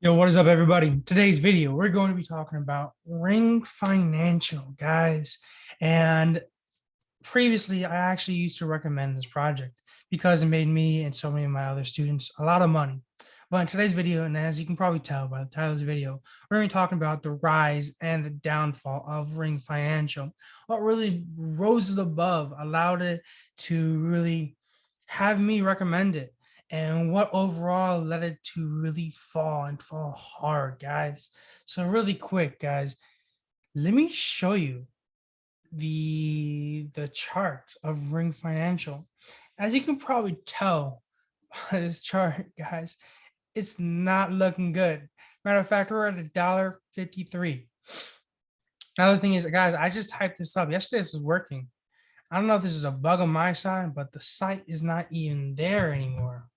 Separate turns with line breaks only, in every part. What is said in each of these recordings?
Yo, what is up, everybody? Today's video, we're going to be talking about Ring Financial, guys. And previously, I actually used to recommend this project because it made me and so many of my other students a lot of money. But in today's video, and as you can probably tell by the title of this video, we're going to be talking about the rise and the downfall of Ring Financial. What really rose above allowed it to really have me recommend it, and what overall led it to really fall hard, guys. So really quick, guys, let me show you the chart of Ring Financial. As you can probably tell by this chart, guys, it's not looking good. Matter of fact, we're at $1.53. Another thing is, guys, I just typed this up yesterday. This was working. I don't know if this is a bug on my side, but the site is not even there anymore.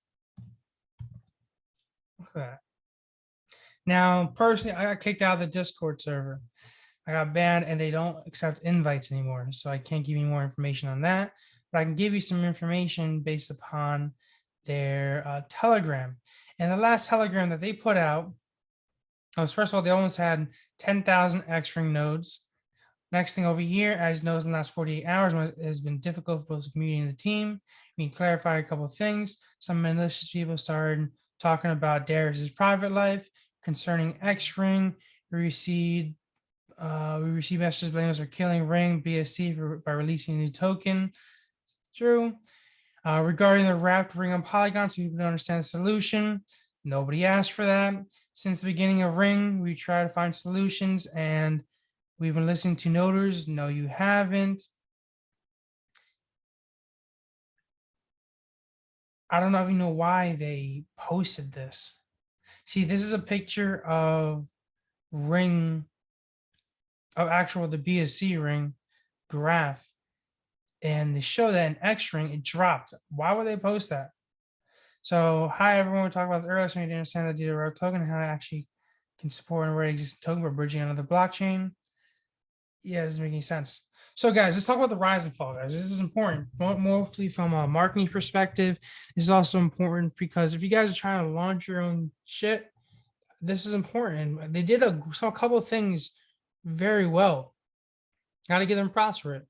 Look at that. Now, personally, I got kicked out of the Discord server. I got banned and they don't accept invites anymore. So I can't give you more information on that, but I can give you some information based upon their Telegram. And the last Telegram that they put out was, first of all, they almost had 10,000 X-Ring nodes. Next thing over here, as knows in the last 48 hours, has been difficult for both the community and the team. We can clarify a couple of things. Some malicious people started talking about Darius's private life concerning X-Ring. We received messages blaming us for killing Ring BSC by releasing a new token. True. Regarding the wrapped Ring on Polygon, so people don't understand the solution. Nobody asked for that. Since the beginning of Ring, we try to find solutions, and we've been listening to noters. No, you haven't. I don't even know why they posted this. See, this is a picture of Ring, of the BSC Ring graph, and they show that in X Ring it dropped. Why would they post that? So, hi everyone, we talked about this earlier, so you need to understand the DRO token and how it actually can support an already existing token by bridging another blockchain. Yeah, it doesn't make any sense. So, guys, let's talk about the rise and fall, guys. This is important, mostly from a marketing perspective. This is also important because if you guys are trying to launch your own shit, this is important. And they did a couple of things very well. Got to give them props for it.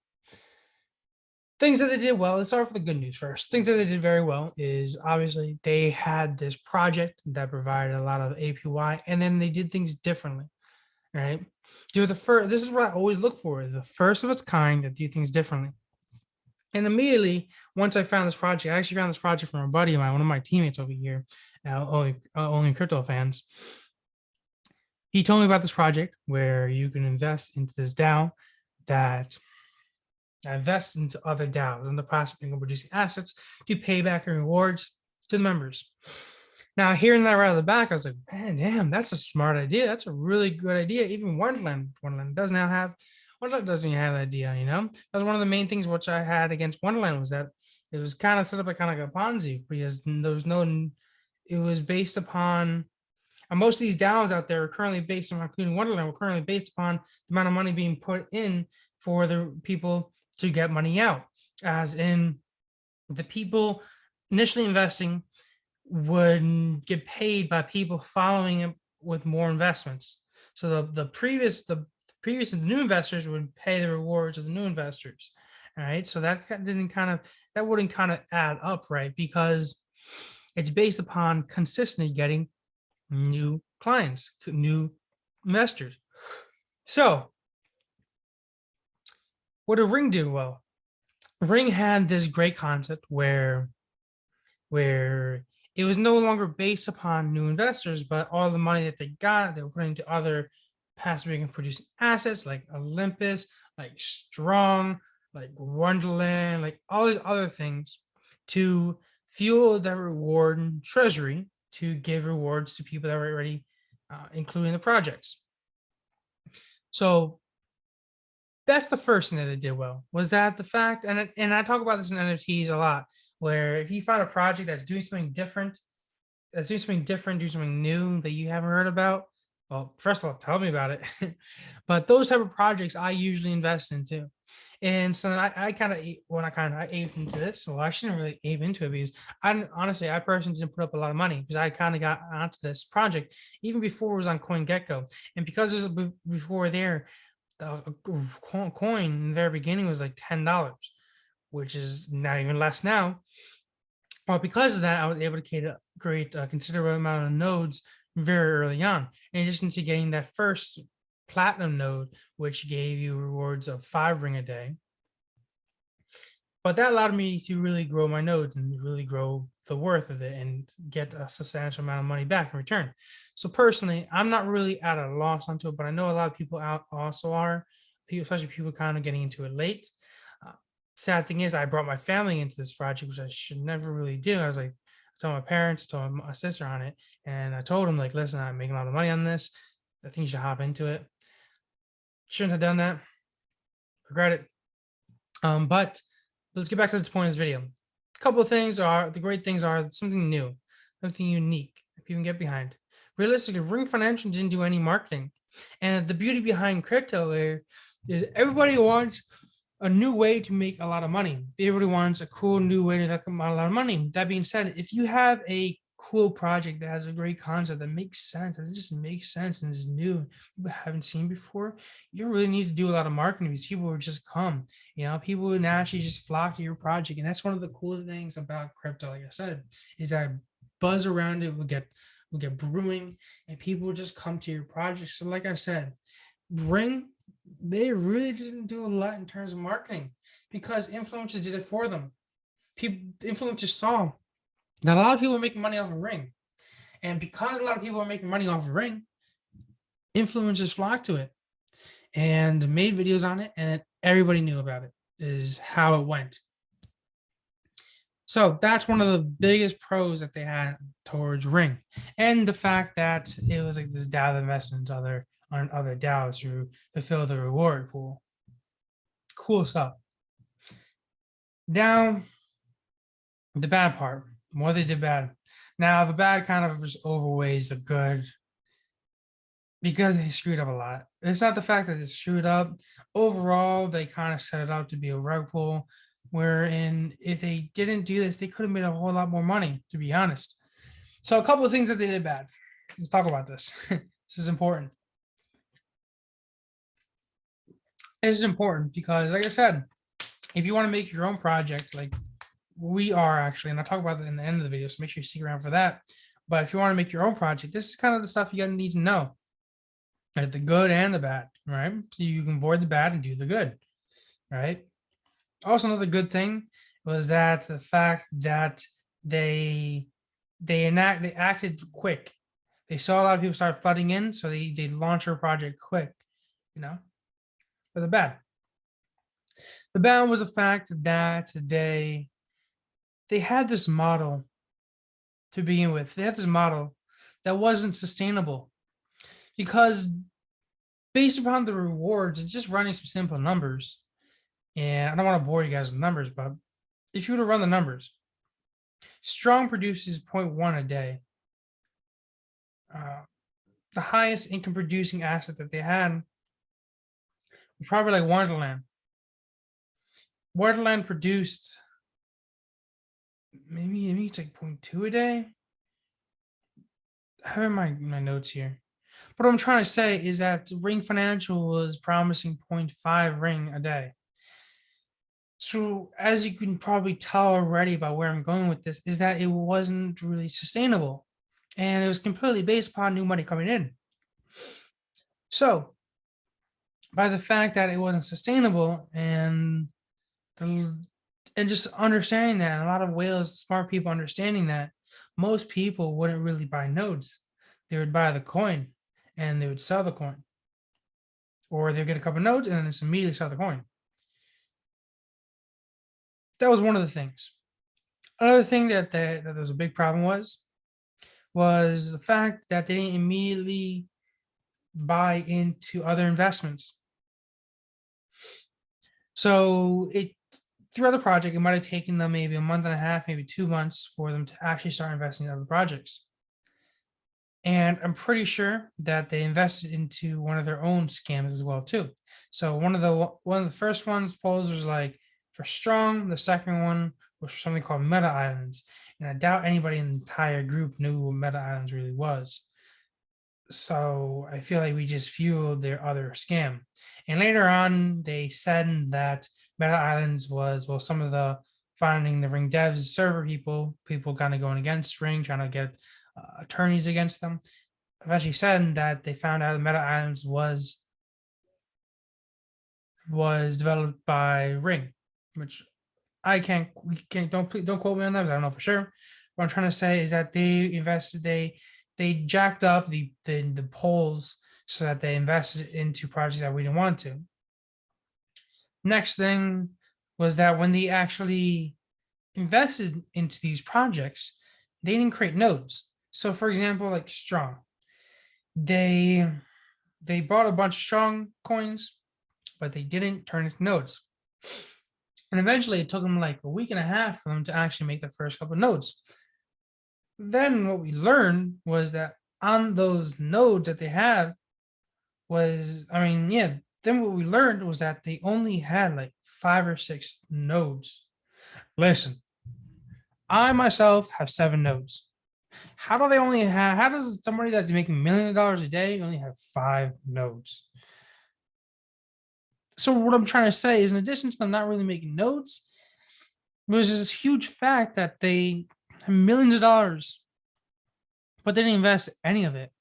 Things that they did well. Let's start with the good news first. Things that they did very well is obviously they had this project that provided a lot of APY, and then they did things differently. Right? Do the first. This is what I always look for: is the first of its kind that do things differently. And immediately, once I found this project, I actually found this project from a buddy of mine, one of my teammates over here, only crypto fans. He told me about this project where you can invest into this DAO that invest into other DAOs and the process of producing assets to pay back and rewards to the members. Now, hearing that right out of the back, I was like, man, damn, that's a smart idea. That's a really good idea. Even Wonderland doesn't have Wonderland doesn't even have that idea, you know? That's one of the main things which I had against Wonderland was that it was kind of set up like kind of like a Ponzi because there was no, it was based upon, and most of these DAOs out there are currently based on, including Wonderland, were currently based upon the amount of money being put in for the people to get money out, as in the people initially investing would get paid by people following it with more investments. So the previous new investors would pay the rewards of the new investors. All right. So that wouldn't kind of add up, right? Because it's based upon consistently getting new clients, new investors. So what did Ring do? Well, Ring had this great concept where it was no longer based upon new investors, but all the money that they got, they were putting into other passive income producing assets like Olympus, like Strong, like Wonderland, like all these other things to fuel the reward treasury to give rewards to people that were already including the projects. So that's the first thing that they did well. Was that the fact? And I talk about this in NFTs a lot, where if you find a project that's doing something different, doing something new that you haven't heard about, well, first of all, tell me about it. But those type of projects I usually invest into. And so then I kind of I ate into this. Well, I shouldn't really aim into it because honestly, I personally didn't put up a lot of money because I kind of got onto this project even before it was on CoinGecko. And because it was before there, the coin in the very beginning was like $10, which is not even less now. Well, because of that, I was able to create a considerable amount of nodes very early on. In addition to getting that first platinum node, which gave you rewards of 5 ring a day. But that allowed me to really grow my nodes and really grow the worth of it and get a substantial amount of money back in return. So personally, I'm not really at a loss onto it, but I know a lot of people out also are, especially people kind of getting into it late. Uh, Sad thing is, I brought my family into this project, which I should never really do. I was like, I told my parents, told my sister on it, and I told them like, listen, I'm making a lot of money on this. I think you should hop into it. Shouldn't have done that. Regret it. But let's get back to the point of this video. A couple of things are the great things are something new, something unique that people can get behind. Realistically, Ring Financial didn't do any marketing, and the beauty behind crypto is everybody wants a new way to make a lot of money. Everybody wants a cool new way to make a lot of money. That being said, if you have a cool project that has a great concept that makes sense, that just makes sense and is new, people haven't seen before, you don't really need to do a lot of marketing because people will just come. People would naturally just flock to your project. And that's one of the cool things about crypto, like I said, is that buzz around it will get brewing and people will just come to your project. So like I said, Ring, they really didn't do a lot in terms of marketing because influencers did it for them. Influencers saw that a lot of people are making money off of Ring. And because a lot of people are making money off of Ring, influencers flocked to it and made videos on it, and everybody knew about it, is how it went. So that's one of the biggest pros that they had towards Ring. And the fact that it was like this DAO investment on other DAOs to fulfill the reward pool. Cool stuff. Now, the bad part, what they did bad. Now, the bad kind of just overweighs the good because they screwed up a lot. It's not the fact that they screwed up. Overall, they kind of set it up to be a rug pull, wherein if they didn't do this, they could have made a whole lot more money, to be honest. So a couple of things that they did bad. Let's talk about this. This is important. This is important because, like I said, if you want to make your own project, like we are actually, and I'll talk about that in the end of the video, so make sure you stick around for that. But if you want to make your own project, this is kind of the stuff you gotta need to know. Right? The good and the bad, right? So you can avoid the bad and do the good, right? Also, another good thing was that the fact that they acted quick. They saw a lot of people start flooding in, so they launched their project quick, For the bad. The bad was the fact that they had this model to begin with. They had this model that wasn't sustainable because based upon the rewards and just running some simple numbers, and I don't want to bore you guys with numbers, but if you were to run the numbers, Strong produces 0.1 a day. The highest income producing asset that they had was probably like Wonderland. Wonderland produced maybe it's like 0.2 a day. I have my notes here. What I'm trying to say is that Ring Financial was promising 0.5 ring a day. So as you can probably tell already by where I'm going with this, is that it wasn't really sustainable. And it was completely based upon new money coming in. So by the fact that it wasn't sustainable and just understanding that, a lot of whales, smart people understanding that, most people wouldn't really buy nodes. They would buy the coin and they would sell the coin. Or they'd get a couple nodes and then just immediately sell the coin. That was one of the things. Another thing that there was a big problem was the fact that they didn't immediately buy into other investments. So throughout the project, it might have taken them maybe a month and a half, maybe 2 months for them to actually start investing in other projects. And I'm pretty sure that they invested into one of their own scams as well too. So one of the first ones polls was like for Strong. The second one was for something called Meta Islands, and I doubt anybody in the entire group knew what Meta Islands really was. So I feel like we just fueled their other scam. And later on, they said that Meta Islands was, well, some of the finding the Ring devs server people kind of going against Ring, trying to get attorneys against them. I've actually said that they found out that Meta Islands was developed by Ring, which I can't we can't don't quote me on that because I don't know for sure. What I'm trying to say is that they jacked up the polls so that they invested into projects that we didn't want to. Next thing was that when they actually invested into these projects, they didn't create nodes. So for example, like Strong, they they bought a bunch of Strong coins, but they didn't turn into nodes. And eventually it took them like a week and a half for them to actually make the first couple of nodes. Then what we learned was that on those nodes that they had was, I mean, yeah, then what we learned was that they only had like 5 or 6 nodes. Listen, I myself have 7 nodes. How does somebody that's making millions of dollars a day only have 5 nodes? So what I'm trying to say is, in addition to them not really making nodes, there's this huge fact that they have millions of dollars, but they didn't invest any of it.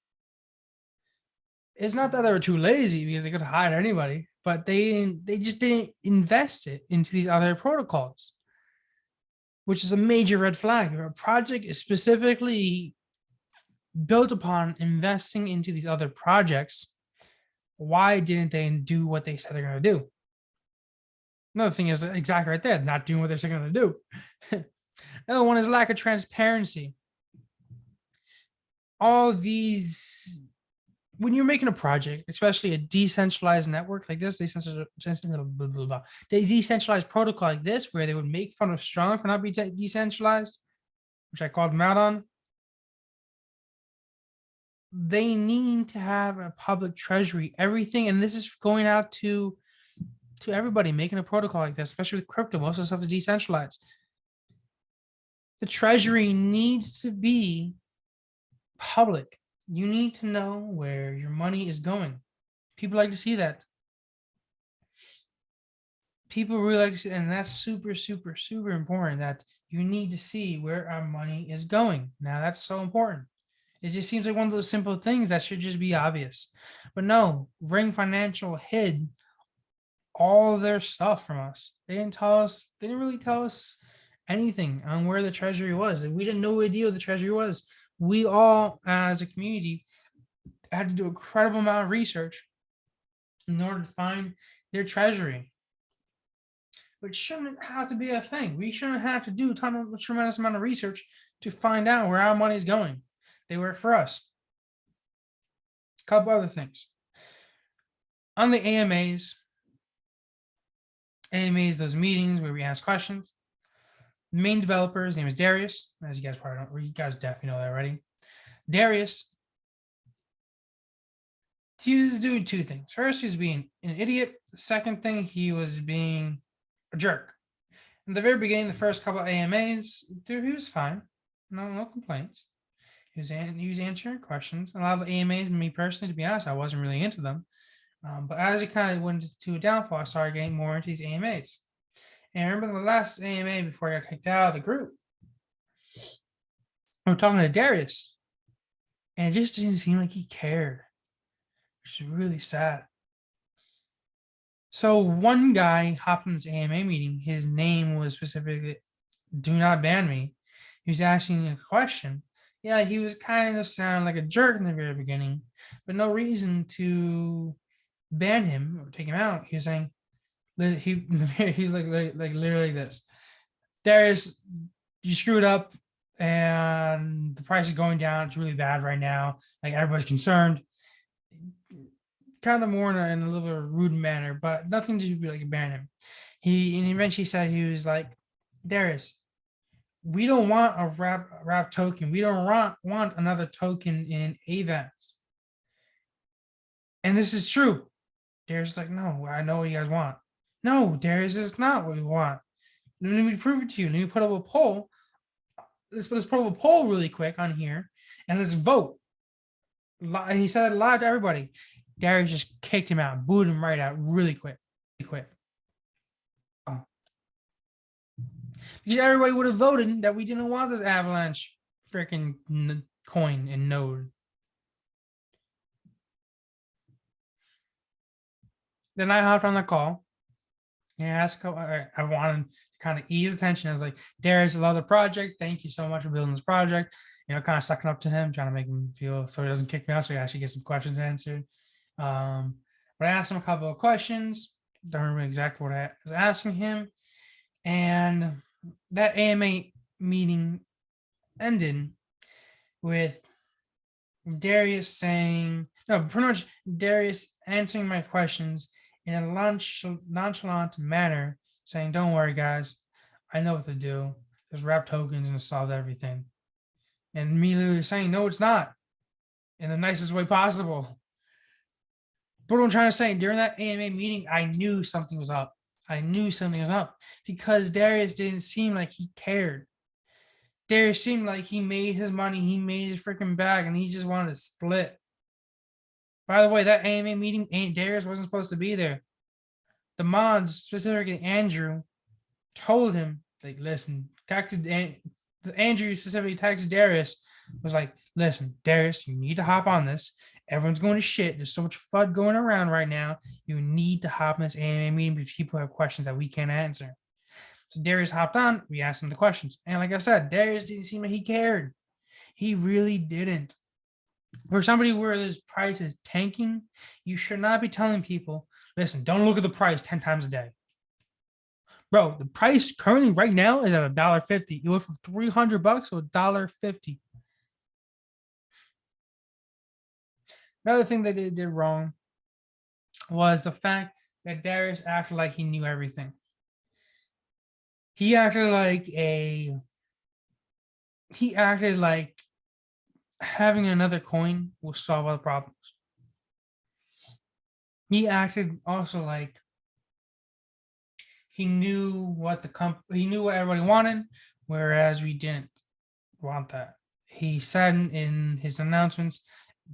It's not that they were too lazy because they could hire anybody, but they just didn't invest it into these other protocols, which is a major red flag. If a project is specifically built upon investing into these other projects, why didn't they do what they said they're going to do? Another thing is exactly right there, not doing what they're going to do. Another one is lack of transparency. All these, when you're making a project, especially a decentralized network like this, decentralized protocol like this, where they would make fun of Strong for not being decentralized, which I called them out on, they need to have a public treasury, everything, and this is going out to everybody making a protocol like this, especially with crypto. Most of the stuff is decentralized. The treasury needs to be public. You need to know where your money is going. People like to see that. People really like to see, and that's super, super, super important, that you need to see where our money is going. Now, that's so important. It just seems like one of those simple things that should just be obvious. But no, Ring Financial hid all their stuff from us. They didn't really tell us anything on where the treasury was. We didn't know idea what the treasury was. We all, as a community, had to do a incredible amount of research in order to find their treasury, which shouldn't have to be a thing. We shouldn't have to do a tremendous amount of research to find out where our money is going. They work for us. A couple other things. On the AMAs, those meetings where we ask questions, the main developer, his name is Darius, as you guys probably don't, you guys definitely know that already. Darius, he was doing 2 things. First, he was being an idiot. The second thing, he was being a jerk. In the very beginning, the first couple of AMAs, he was fine. No complaints. He was answering questions. A lot of the AMAs, me personally, to be honest, I wasn't really into them. But as it kind of went to a downfall, I started getting more into these AMAs. And I remember the last AMA before I got kicked out of the group, we were talking to Darius, and it just didn't seem like he cared, which is really sad. So one guy hopped in this AMA meeting. His name was specifically "Do Not Ban Me." He was asking a question. Yeah, he was kind of sounding like a jerk in the very beginning, but no reason to ban him or take him out. He was saying, he's like literally this: Darius, you screwed up, and the price is going down. It's really bad right now. Like, everybody's concerned. Kind of more in a little bit of a rude manner, but nothing to be like ban him. He eventually said, he was like, Darius, we don't want a wrap token. We don't want another token in AVAX. And this is true. Darius is like, no, I know what you guys want. No, Darius, is not what we want. Let me prove it to you. Let me put up a poll. Let's put up a poll really quick on here and let's vote. He said it live to everybody. Darius just kicked him out, booed him right out really quick. Because everybody would have voted that we didn't want this Avalanche freaking coin and node. Then I hopped on the call and asked, I wanted to kind of ease attention. I was like, Darius, I love the project. Thank you so much for building this project. You know, kind of sucking up to him, trying to make him feel so he doesn't kick me out, so he actually gets some questions answered. But I asked him a couple of questions. Don't remember exactly what I was asking him. And that AMA meeting ended with Darius saying, no, pretty much Darius answering my questions in a nonchalant manner, saying, don't worry, guys, I know what to do. There's wrap tokens and solve everything. And me literally saying, no, it's not, in the nicest way possible. But what I'm trying to say, during that AMA meeting, I knew something was up. I knew something was up because Darius didn't seem like he cared. Darius seemed like he made his money, he made his freaking bag, and he just wanted to split. By the way, that AMA meeting, Darius wasn't supposed to be there. The mods, specifically Andrew, told him, like, listen, Andrew specifically texted Darius, was like, listen, Darius, you need to hop on this. Everyone's going to shit. There's so much FUD going around right now. You need to hop in this AMA meeting because people have questions that we can't answer. So Darius hopped on. We asked him the questions. And like I said, Darius didn't seem like he cared. He really didn't. For somebody where this price is tanking, you should not be telling people, listen, don't look at the price 10 times a day. Bro, the price currently right now is at $1.50. It went from $300 to $1.50. Another thing that they did wrong was the fact that Darius acted like he knew everything. He acted like having another coin will solve all the problems. He acted also like he knew what he knew what everybody wanted, whereas we didn't want that. He said in his announcements,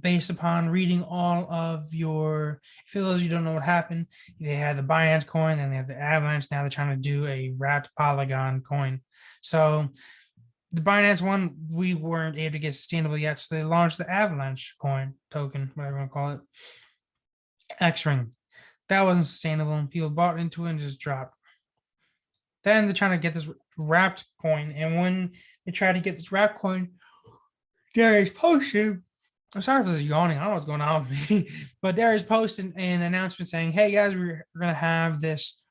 based upon reading all of your, for those of you who don't know what happened, they had the Binance coin and they have the Avalanche. Now they're trying to do a wrapped Polygon coin. So the Binance one, we weren't able to get sustainable yet. So they launched the Avalanche coin token, whatever you want to call it, X-Ring. That wasn't sustainable and people bought into it and just dropped. Then they're trying to get this wrapped coin. And when they tried to get this wrapped coin, Darius posted, I'm sorry for this yawning. I don't know what's going on with me, but Darius posted an announcement saying, hey guys, we're going to have this,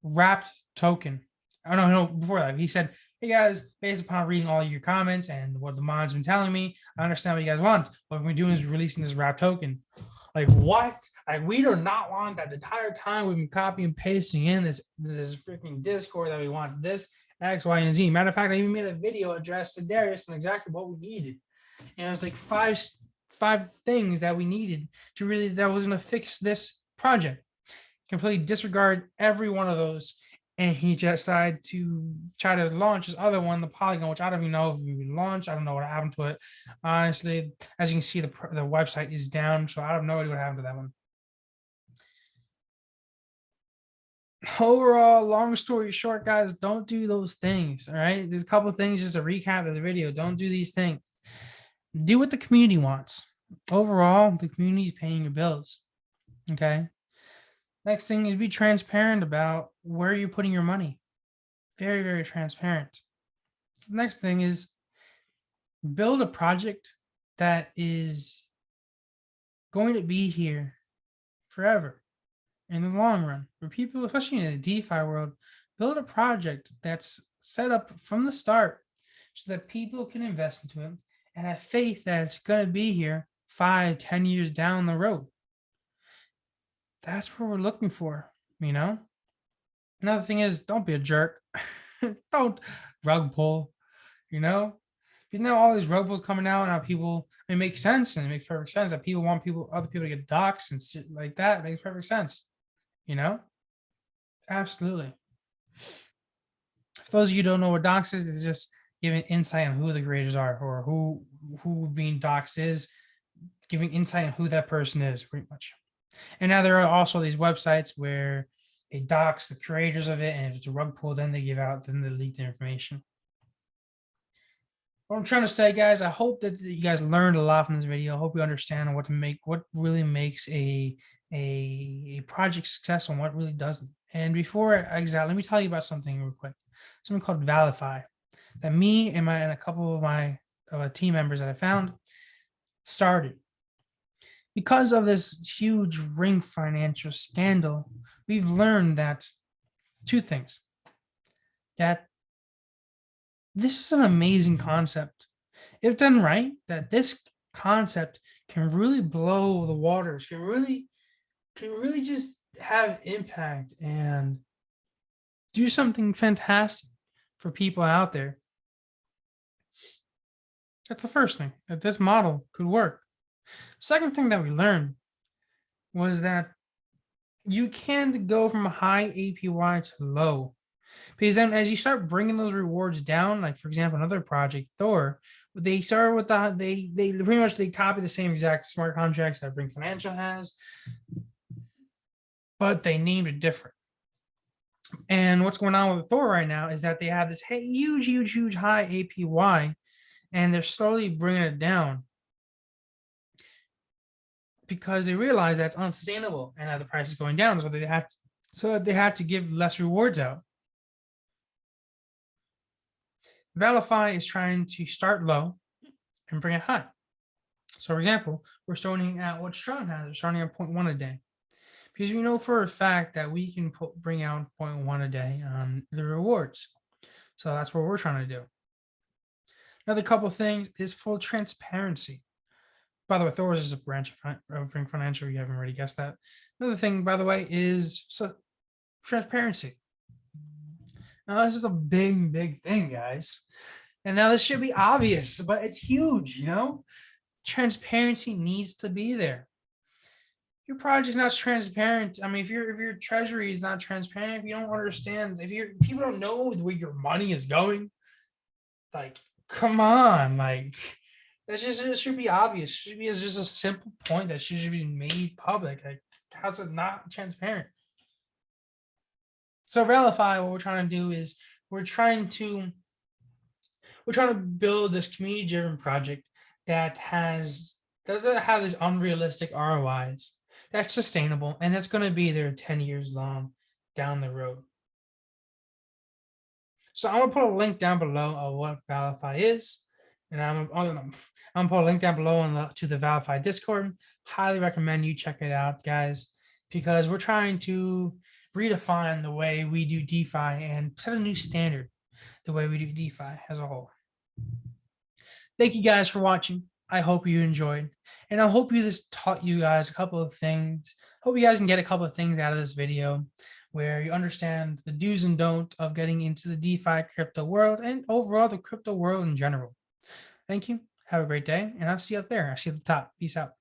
wrapped token. I don't know, before that, he said, hey guys, based upon reading all your comments and what the mods been telling me, I understand what you guys want. What we're doing is releasing this wrapped token. Like, what? Like, we do not want that. The entire time we've been copying and pasting in this freaking Discord that we want this X, Y, and Z. Matter of fact, I even made a video addressed to Darius and exactly what we needed. And it was like five things that we needed to really, that was going to fix this project. Completely disregard every one of those. And he just decided to try to launch his other one, the Polygon, which I don't even know if we launched. I don't know what happened to it. Honestly, as you can see, the website is down, so I have no idea what happened to that one. Overall, long story short, guys, don't do those things. All right, there's a couple of things just to recap this video. Don't do these things. Do what the community wants. Overall, the community is paying your bills. Okay. Next thing is be transparent about where you're putting your money. Very, very transparent. The next thing is build a project that is going to be here forever in the long run. For people, especially in the DeFi world, build a project that's set up from the start so that people can invest into it and have faith that it's going to be here 5-10 years down the road. That's what we're looking for, you know? Another thing is, don't be a jerk. Don't rug pull, you know? Because now all these rug pulls coming out, now people, it makes sense and it makes perfect sense that people want other people to get doxxed and shit like that. It makes perfect sense, you know? Absolutely. For those of you who don't know what dox is, it's just giving insight on who the creators are or who being doxed is, giving insight on who that person is, pretty much. And now there are also these websites where they dox the creators of it, and if it's a rug pull, then they leak the information. What I'm trying to say, guys, I hope that you guys learned a lot from this video. I hope you understand what really makes a project successful and what really doesn't. And before I exit, let me tell you about something real quick. Something called Valify that me and a couple of my team members that I found started. Because of this huge Ring financial scandal, we've learned that two things. That this is an amazing concept. If done right, that this concept can really blow the waters, can really just have impact and do something fantastic for people out there. That's the first thing, that this model could work. Second thing that we learned was that you can go from a high APY to low, because then as you start bringing those rewards down, like for example, another project, Thor, they started with they pretty much they copy the same exact smart contracts that Ring Financial has, but they named it different. And what's going on with Thor right now is that they have this huge high APY, and they're slowly bringing it down because they realize that's unsustainable and that the price is going down. So they had to give less rewards out. Valify is trying to start low and bring it high. So, for example, we're starting at what Strong has. We're starting at 0.1 a day, because we know for a fact that we can bring out 0.1 a day on the rewards. So that's what we're trying to do. Another couple of things is full transparency. By the way, Thor is a branch of Ring Financial. You haven't already guessed that. Another thing, by the way, is transparency. Now, this is a big thing, guys. And now this should be obvious, but it's huge, you know? Transparency needs to be there. Your project's not transparent. I mean, if your treasury is not transparent, if you don't understand, people don't know where your money is going, like, come on, like it should be obvious. It should be just a simple point that should be made public. Like, how's it not transparent? So Valify, what we're trying to do is we're trying to build this community-driven project that doesn't have these unrealistic ROIs, that's sustainable, and that's going to be there 10 years long down the road. So I'm gonna put a link down below of what Valify is, and I'm gonna put a link down below to the Valify Discord. Highly recommend you check it out, guys, because we're trying to redefine the way we do DeFi and set a new standard the way we do DeFi as a whole. Thank you guys for watching. I hope you enjoyed, and I hope this taught you guys a couple of things. Hope you guys can get a couple of things out of this video where you understand the do's and don'ts of getting into the DeFi crypto world and overall the crypto world in general. Thank you. Have a great day, and I'll see you up there. I'll see you at the top. Peace out.